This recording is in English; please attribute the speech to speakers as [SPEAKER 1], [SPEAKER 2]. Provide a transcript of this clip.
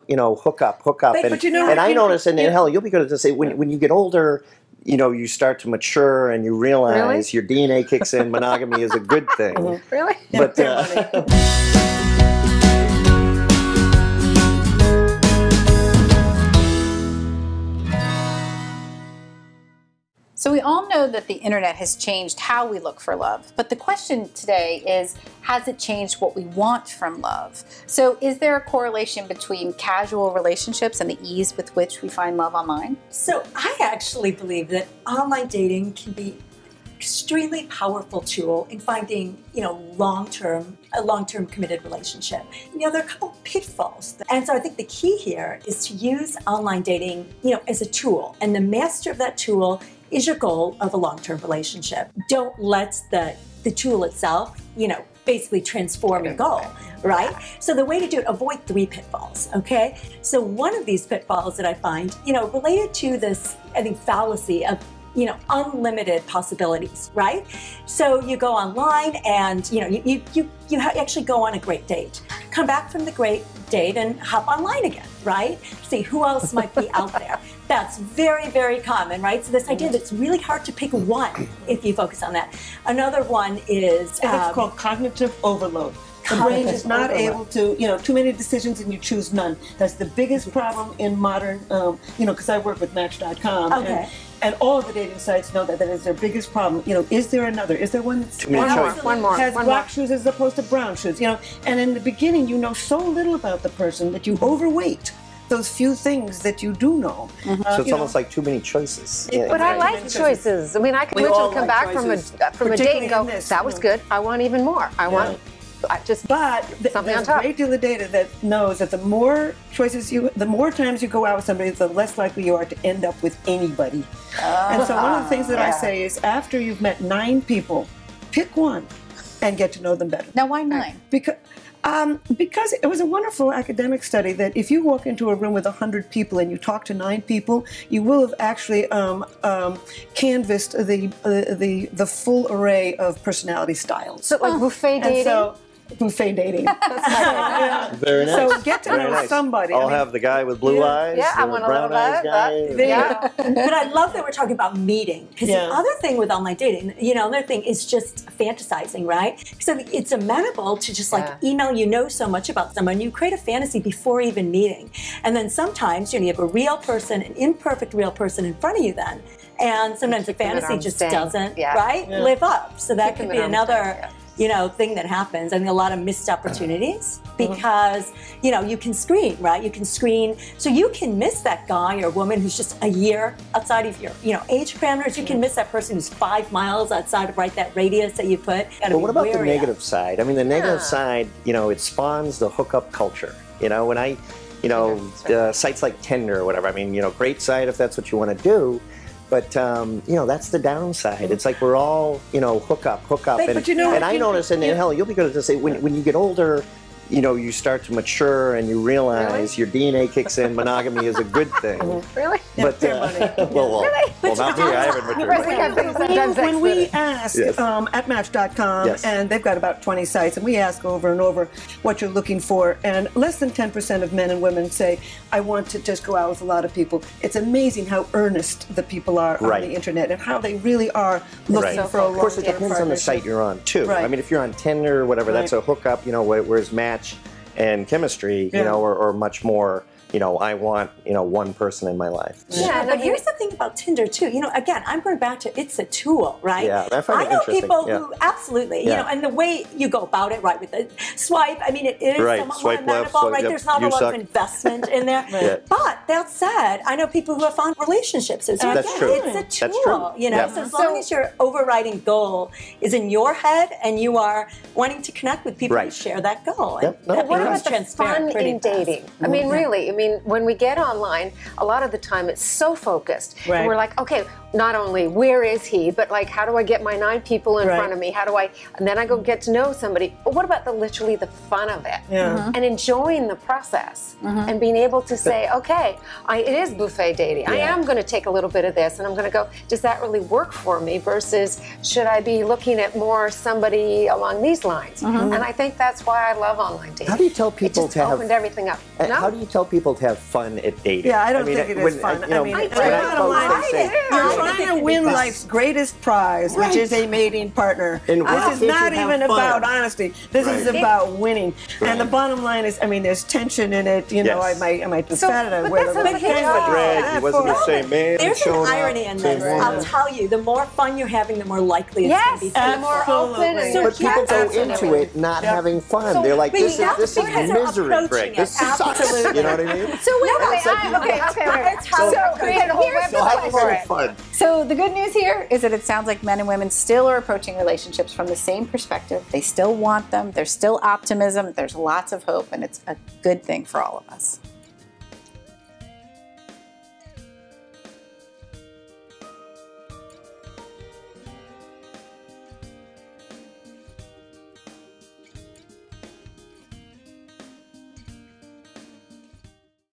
[SPEAKER 1] hookup.
[SPEAKER 2] But you know,
[SPEAKER 1] and I notice, and Helen, you'll be good to say, when you get older, you start to mature and you realize your DNA kicks in. Monogamy is a good thing.
[SPEAKER 3] Really?
[SPEAKER 1] But
[SPEAKER 4] So we all know that the internet has changed how we look for love, but the question today is, has it changed what we want from love? So is there a correlation between casual relationships and the ease with which we find love online?
[SPEAKER 2] So I actually believe that online dating can be an extremely powerful tool in finding, a long-term committed relationship. There are a couple of pitfalls. And so I think the key here is to use online dating, as a tool. And the master of that tool is your goal of a long-term relationship. Don't let the tool itself, basically transform your goal, right? So the way to do it, avoid 3 pitfalls, okay? So one of these pitfalls that I find, related to this, I think, fallacy of, unlimited possibilities, right? So you go online and, you actually go on a great date. Come back from the great date and hop online again, right? See who else might be out there. That's very, very common, right? So this idea that it's really hard to pick one if you focus on that. Another one is...
[SPEAKER 5] it's called cognitive overload. The brain is not able to, too many decisions and you choose none. That's the biggest problem in modern, because I work with Match.com.
[SPEAKER 2] Okay.
[SPEAKER 5] And all of the dating sites know that is their biggest problem. Is there another? Is there one that's
[SPEAKER 3] one more
[SPEAKER 5] has black shoes as opposed to brown shoes? And in the beginning, you know so little about the person that you overweight those few things that you do know.
[SPEAKER 1] So it's almost like too many choices.
[SPEAKER 3] But I like choices. I mean, I can literally come back from a date and go, that was good. I want even more. I want something on top.
[SPEAKER 5] There's a great deal of data that knows that the more times you go out with somebody, the less likely you are to end up with anybody. And so one of the things that I say is, after you've met 9 people, pick one and get to know them better.
[SPEAKER 4] Now, why 9?
[SPEAKER 5] Because it was a wonderful academic study that if you walk into a room with 100 people and you talk to 9 people, you will have actually canvassed the full array of personality styles.
[SPEAKER 3] So like buffet dating?
[SPEAKER 5] Buffet dating. That's my favorite.
[SPEAKER 1] Very nice.
[SPEAKER 5] So get to know somebody.
[SPEAKER 1] I'll have the guy with blue eyes,
[SPEAKER 3] I want
[SPEAKER 1] the brown eyes guy.
[SPEAKER 2] But I love that we're talking about meeting, because the other thing with online dating, another thing is just fantasizing, right? So it's amenable to just email, so much about someone, you create a fantasy before even meeting. And then sometimes you have a real person, an imperfect real person in front of you then. And sometimes the fantasy just doesn't, live up. So that could be another... thing that happens. I mean, a lot of missed opportunities because, you can screen, right? You can screen. So you can miss that guy or woman who's just a year outside of your, age parameters. You can miss that person who's 5 miles outside of, that radius that you put.
[SPEAKER 1] But what about the negative side? I mean, the negative side, it spawns the hookup culture. When I, sites like Tinder or whatever, I mean, great site if that's what you want to do. But, that's the downside. It's like we're all, hookup. And I notice, and Helen, you'll be good to say, when you get older, you start to mature and you realize your DNA kicks in. Monogamy is a good thing.
[SPEAKER 3] Really?
[SPEAKER 1] But, well, not me. I haven't matured.
[SPEAKER 5] When we ask at Match.com, and they've got about 20 sites, and we ask over and over what you're looking for, and less than 10% of men and women say, I want to just go out with a lot of people. It's amazing how earnest the people are on the internet and how they really are looking for a long-term partnership.
[SPEAKER 1] Of course, it depends on the site you're on, too. I mean, if you're on Tinder or whatever, that's a hookup, whereas Match and chemistry, or much more, I want, one person in my life.
[SPEAKER 2] Yeah, but here's the thing about Tinder too. Again, I'm going back to it's a tool, right?
[SPEAKER 1] Yeah, I find it
[SPEAKER 2] know
[SPEAKER 1] interesting.
[SPEAKER 2] People who absolutely, and the way you go about it, right, with the swipe, I mean, it is somewhat more amenable, right? There's not a lot of investment in there. But that said, I know people who have found relationships. So
[SPEAKER 1] that's
[SPEAKER 2] again,
[SPEAKER 1] true.
[SPEAKER 2] It's a tool, So as long as your overriding goal is in your head and you are wanting to connect with people who share that goal.
[SPEAKER 3] But what about the fun in dating? I mean, really, when we get online, a lot of the time it's so focused. And we're like, okay, not only where is he, but how do I get my 9 people in front of me? And then I go get to know somebody. But what about literally the fun of it? And enjoying the process and being able to say, okay, it is buffet dating. I am going to take a little bit of this and I'm going to go, does that really work for me? Versus, should I be looking at more somebody along these lines? And I think that's why I love online dating.
[SPEAKER 1] How do you tell people to have?
[SPEAKER 3] Opened everything up. No?
[SPEAKER 1] How do you tell people to have fun at dating?
[SPEAKER 5] Yeah, I don't think it is fun. You're trying to win life's greatest prize, which is a mating partner. This is not even about honesty. This is about winning. And the bottom line is, I mean, there's tension in it. You know, I might be fat and I wear the right
[SPEAKER 1] Greg, he wasn't the same man.
[SPEAKER 2] There's an irony in this. I'll tell you, the more fun you're having, the more likely it's going to be.
[SPEAKER 3] The more open.
[SPEAKER 1] But people go into it not having fun. They're like, this is misery, Greg. This sucks. You know what I mean?
[SPEAKER 4] So So the good news here is that it sounds like men and women still are approaching relationships from the same perspective. They still want them. There's still optimism. There's lots of hope, and it's a good thing for all of us.